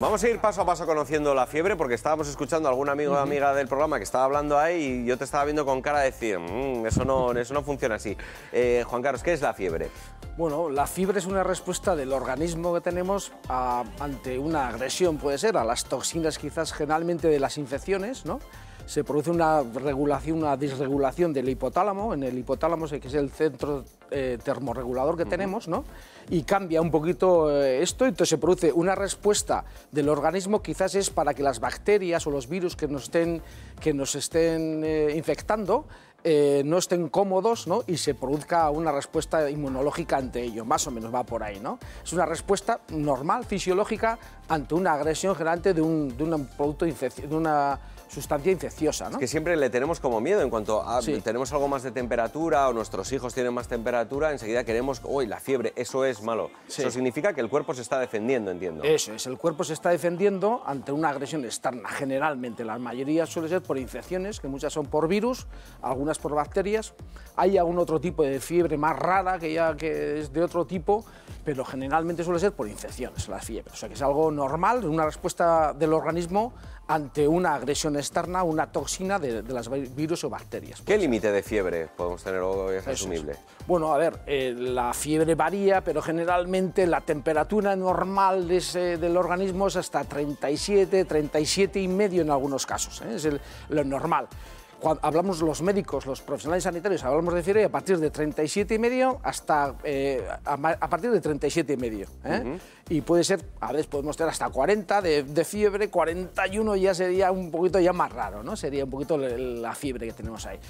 Vamos a ir paso a paso conociendo la fiebre, porque estábamos escuchando a algún amigo o amiga del programa que estaba hablando ahí y yo te estaba viendo con cara de decir, eso no funciona así. Juan Carlos, ¿qué es la fiebre? Bueno, la fiebre es una respuesta del organismo que tenemos ante una agresión, puede ser, a las toxinas quizás generalmente de las infecciones, ¿no? Se produce una disregulación del hipotálamo, en el hipotálamo, que es el centro termorregulador que tenemos, ¿no? Y cambia un poquito esto, entonces se produce una respuesta del organismo, quizás es para que las bacterias o los virus que nos estén infectando no estén cómodos, ¿no? Y se produzca una respuesta inmunológica ante ello, más o menos va por ahí, ¿no? Es una respuesta normal, fisiológica, ante una agresión generante de un producto de una sustancia infecciosa, ¿no? Es que siempre le tenemos como miedo en cuanto a Sí. tenemos algo más de temperatura o nuestros hijos tienen más temperatura, enseguida queremos, uy, la fiebre, eso es malo. Sí. Eso significa que el cuerpo se está defendiendo, entiendo. Eso es, el cuerpo se está defendiendo ante una agresión externa, generalmente. La mayoría suele ser por infecciones, que muchas son por virus, algunas por bacterias. Hay algún otro tipo de fiebre más rara que es de otro tipo, pero generalmente suele ser por infecciones, la fiebre. O sea que es algo normal, una respuesta del organismo ante una agresión externa, una toxina de las virus o bacterias. ¿Qué límite de fiebre podemos tener o es asumible? Bueno, a ver, la fiebre varía, pero generalmente la temperatura normal del organismo es hasta 37, 37,5 en algunos casos, ¿eh? Es lo normal. Cuando hablamos los médicos, los profesionales sanitarios, hablamos de fiebre a partir de 37,5 hasta a partir de 37,5. Y puede ser, a veces podemos tener hasta 40 de fiebre, 41 ya sería un poquito ya más raro, ¿no? Sería un poquito la fiebre que tenemos ahí.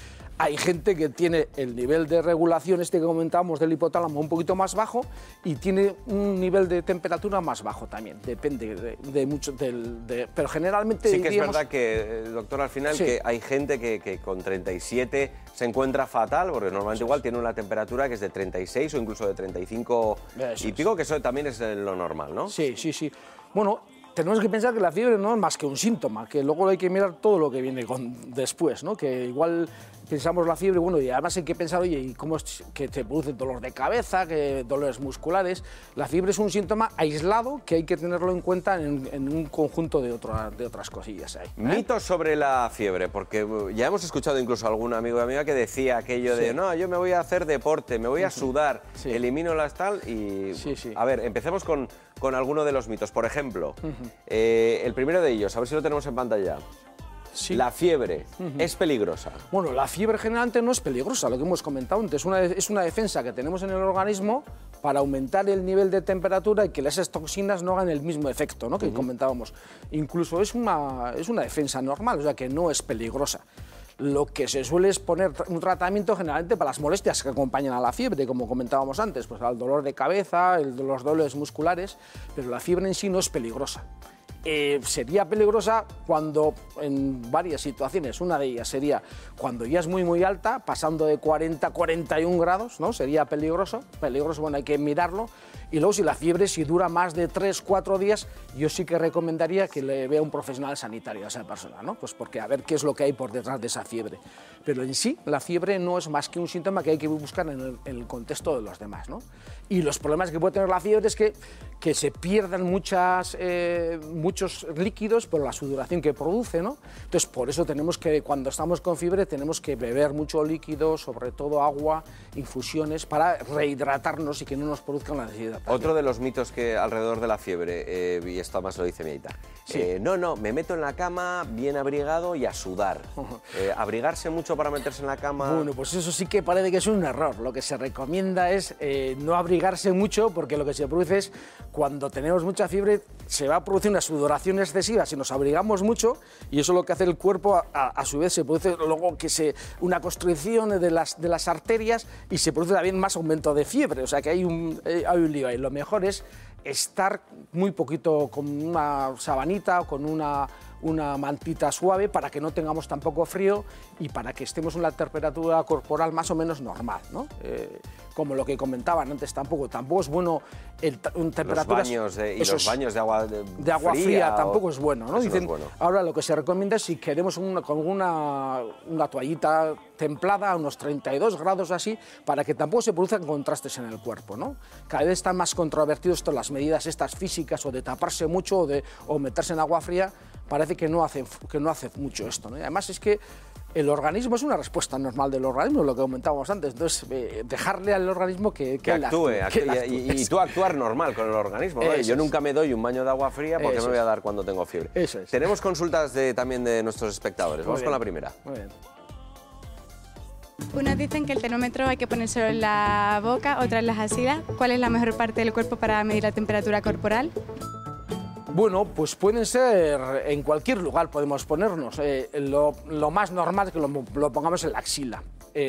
Hay gente que tiene el nivel de regulación que comentábamos del hipotálamo un poquito más bajo y tiene un nivel de temperatura más bajo también, depende de mucho, pero generalmente... Sí que es verdad que, doctor, al final, sí, que hay gente que con 37 se encuentra fatal, porque normalmente igual tiene una temperatura que es de 36 o incluso de 35 y pico, que eso también es lo normal, ¿no? Sí, sí, sí. Bueno, tenemos que pensar que la fiebre no es más que un síntoma, que luego hay que mirar todo lo que viene después, ¿no? Que igual pensamos la fiebre, bueno, y además hay que pensar, oye, ¿y cómo es que te produce dolor de cabeza, que dolores musculares? La fiebre es un síntoma aislado que hay que tenerlo en cuenta en un conjunto de otras cosillas ahí, ¿eh? Mitos sobre la fiebre, porque ya hemos escuchado incluso a algún amigo y amiga que decía aquello de, no, yo me voy a hacer deporte, me voy a sudar, elimino las tal y... A ver, empecemos con alguno de los mitos. Por ejemplo, el primero de ellos, a ver si lo tenemos en pantalla. Sí. La fiebre es peligrosa. Bueno, la fiebre generalmente no es peligrosa, lo que hemos comentado antes. Es una defensa que tenemos en el organismo para aumentar el nivel de temperatura y que esas toxinas no hagan el mismo efecto, ¿no? Que comentábamos. Incluso es una defensa normal, o sea que no es peligrosa. Lo que se suele es poner un tratamiento generalmente para las molestias que acompañan a la fiebre, como comentábamos antes, pues al dolor de cabeza, los dolores musculares, pero la fiebre en sí no es peligrosa. Sería peligrosa cuando, en varias situaciones, una de ellas sería cuando ya es muy alta, pasando de 40 a 41 grados, ¿no? Sería peligroso, bueno, hay que mirarlo. Y luego si la fiebre, si dura más de 3-4 días, yo sí que recomendaría que le vea un profesional sanitario a esa persona, ¿no? Pues porque a ver qué es lo que hay por detrás de esa fiebre. Pero en sí, la fiebre no es más que un síntoma que hay que buscar en el contexto de los demás, ¿no? Y los problemas que puede tener la fiebre es que se pierdan muchos líquidos por la sudoración que produce, ¿no? Entonces, por eso tenemos que, cuando estamos con fiebre, tenemos que beber mucho líquido, sobre todo agua, infusiones, para rehidratarnos y que no nos produzca una deshidratación. Otro de los mitos que alrededor de la fiebre, y esto más lo dice mi Aita, no, me meto en la cama bien abrigado y a sudar. ¿Abrigarse mucho para meterse en la cama? Bueno, pues eso sí que parece que es un error. Lo que se recomienda es no abrigarse mucho, porque lo que se produce es, cuando tenemos mucha fiebre, se va a producir una sudoración excesiva si nos abrigamos mucho, y eso es lo que hace el cuerpo, a su vez se produce luego una constricción de las arterias y se produce también más aumento de fiebre, o sea que hay un lío ahí. Lo mejor es estar muy poquito con una sabanita o con una una mantita suave para que no tengamos tampoco frío y para que estemos en la temperatura corporal más o menos normal, ¿no? Como lo que comentaban antes, tampoco es bueno temperaturas... Los baños de agua fría tampoco es bueno, ¿no? Dicen, no es bueno. Ahora lo que se recomienda es si queremos con una toallita templada a unos 32 grados así, para que tampoco se produzcan contrastes en el cuerpo, ¿no? Cada vez están más controvertidos todas las medidas estas físicas o de taparse mucho o meterse en agua fría, parece que no hace mucho esto, ¿no? Y además es que el organismo es una respuesta normal del organismo, lo que comentábamos antes, entonces dejarle al organismo que actúe. Y tú actuar normal con el organismo, ¿no? Yo nunca me doy un baño de agua fría porque me voy a dar cuando tengo fiebre. Eso es. Tenemos consultas también de nuestros espectadores, vamos con la primera. Muy bien. Unos dicen que el termómetro hay que ponérselo en la boca, otras en las axilas. ¿Cuál es la mejor parte del cuerpo para medir la temperatura corporal? Bueno, pues pueden ser en cualquier lugar, podemos ponernos. Lo más normal es que lo pongamos en la axila.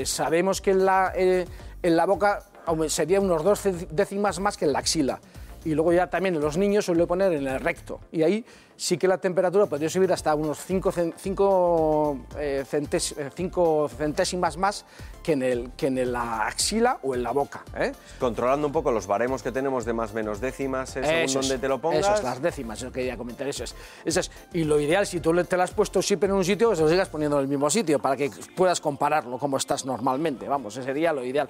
Sabemos que en la boca sería unos 2 décimas más que en la axila. Y luego ya también en los niños suele poner en el recto. Y ahí sí que la temperatura podría subir hasta unos 5 centésimas más que en la axila o en la boca, ¿eh? Controlando un poco los baremos que tenemos de más menos décimas, según donde te lo pongas. Eso es, las décimas, eso quería comentar, eso es. Y lo ideal, si tú te lo has puesto siempre en un sitio, que se lo sigas poniendo en el mismo sitio, para que puedas compararlo como estás normalmente, vamos, ese sería lo ideal.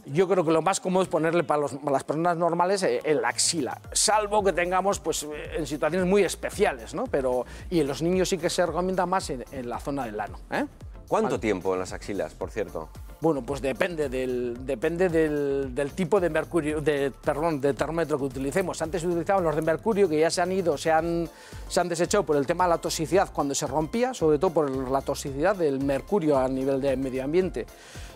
Yo creo que lo más cómodo es ponerle para las personas normales en la axila, salvo que tengamos pues, en situaciones muy especiales, ¿no? Y en los niños sí que se recomienda más en la zona del ano, ¿eh? ¿Cuánto tiempo en las axilas, por cierto? Bueno, pues depende del tipo de mercurio, de termómetro que utilicemos. Antes utilizaban los de mercurio, que ya se han ido, se han desechado por el tema de la toxicidad cuando se rompía, sobre todo por la toxicidad del mercurio a nivel de medio ambiente.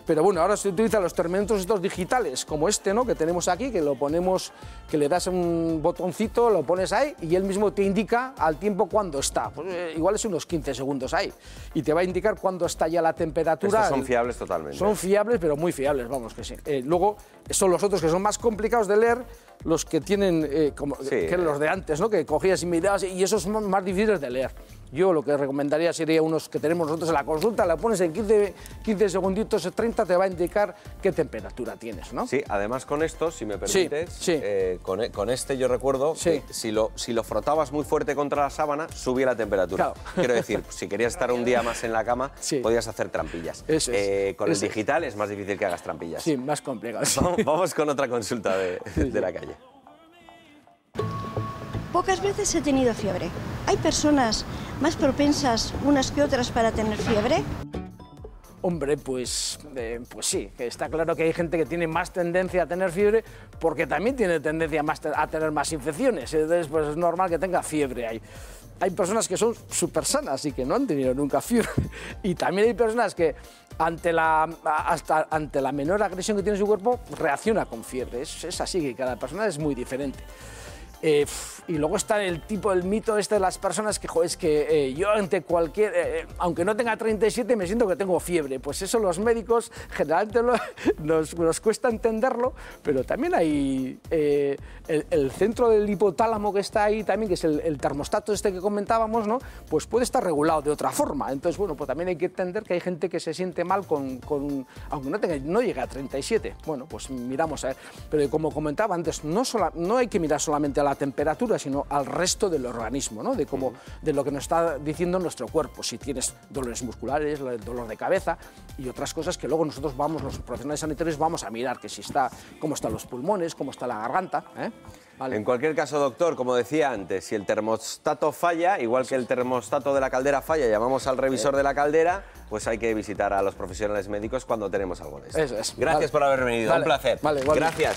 Pero bueno, ahora se utilizan los termómetros estos digitales, como este, ¿no?, que tenemos aquí, que lo ponemos, que le das un botoncito, lo pones ahí y él mismo te indica al tiempo cuándo está. Pues, igual es unos 15 segundos ahí. Y te va a indicar cuándo está ya la temperatura. Estos son fiables totalmente. Son fiables, pero muy fiables, vamos que sí. Luego son los otros que son más complicados de leer, los que tienen, que los de antes, ¿no?, que cogías y mirabas, y esos son más difíciles de leer. Yo lo que recomendaría sería unos que tenemos nosotros en la consulta, la pones en 15 segunditos, 30, te va a indicar qué temperatura tienes, ¿no? Sí, además con esto, si me permites, sí. Con este yo recuerdo que si lo frotabas muy fuerte contra la sábana, subía la temperatura. Claro. Quiero decir, si querías estar un día más en la cama, podías hacer trampillas. Eso es. Con el digital es más difícil que hagas trampillas. Sí, más complicado. Vamos con otra consulta de la calle. Pocas veces he tenido fiebre. ¿Hay personas más propensas unas que otras para tener fiebre? Hombre, pues sí, que está claro que hay gente que tiene más tendencia a tener fiebre porque también tiene tendencia a tener más infecciones. Entonces, pues es normal que tenga fiebre ahí. Hay personas que son súper sanas y que no han tenido nunca fiebre. Y también hay personas que ante la menor agresión que tiene su cuerpo reacciona con fiebre. Es así, que cada persona es muy diferente. Y luego está el mito de las personas que, joder, es que yo ante cualquier, aunque no tenga 37, me siento que tengo fiebre. Pues eso los médicos generalmente nos cuesta entenderlo, pero también hay el centro del hipotálamo que está ahí también, que es el termostato este que comentábamos, ¿no? Pues puede estar regulado de otra forma. Entonces, bueno, pues también hay que entender que hay gente que se siente mal aunque no llegue a 37. Bueno, pues miramos a ver. Pero como comentaba antes, no hay que mirar solamente a la temperatura, sino al resto del organismo, ¿no? De lo que nos está diciendo nuestro cuerpo, si tienes dolores musculares, dolor de cabeza y otras cosas que luego nosotros los profesionales sanitarios vamos a mirar, que si cómo están los pulmones, cómo está la garganta, ¿eh? Vale. En cualquier caso, doctor, como decía antes, si el termostato falla, igual que el termostato de la caldera falla, llamamos al revisor de la caldera, pues hay que visitar a los profesionales médicos cuando tenemos algo de esto. Eso es. Gracias por haber venido, un placer. Vale, gracias.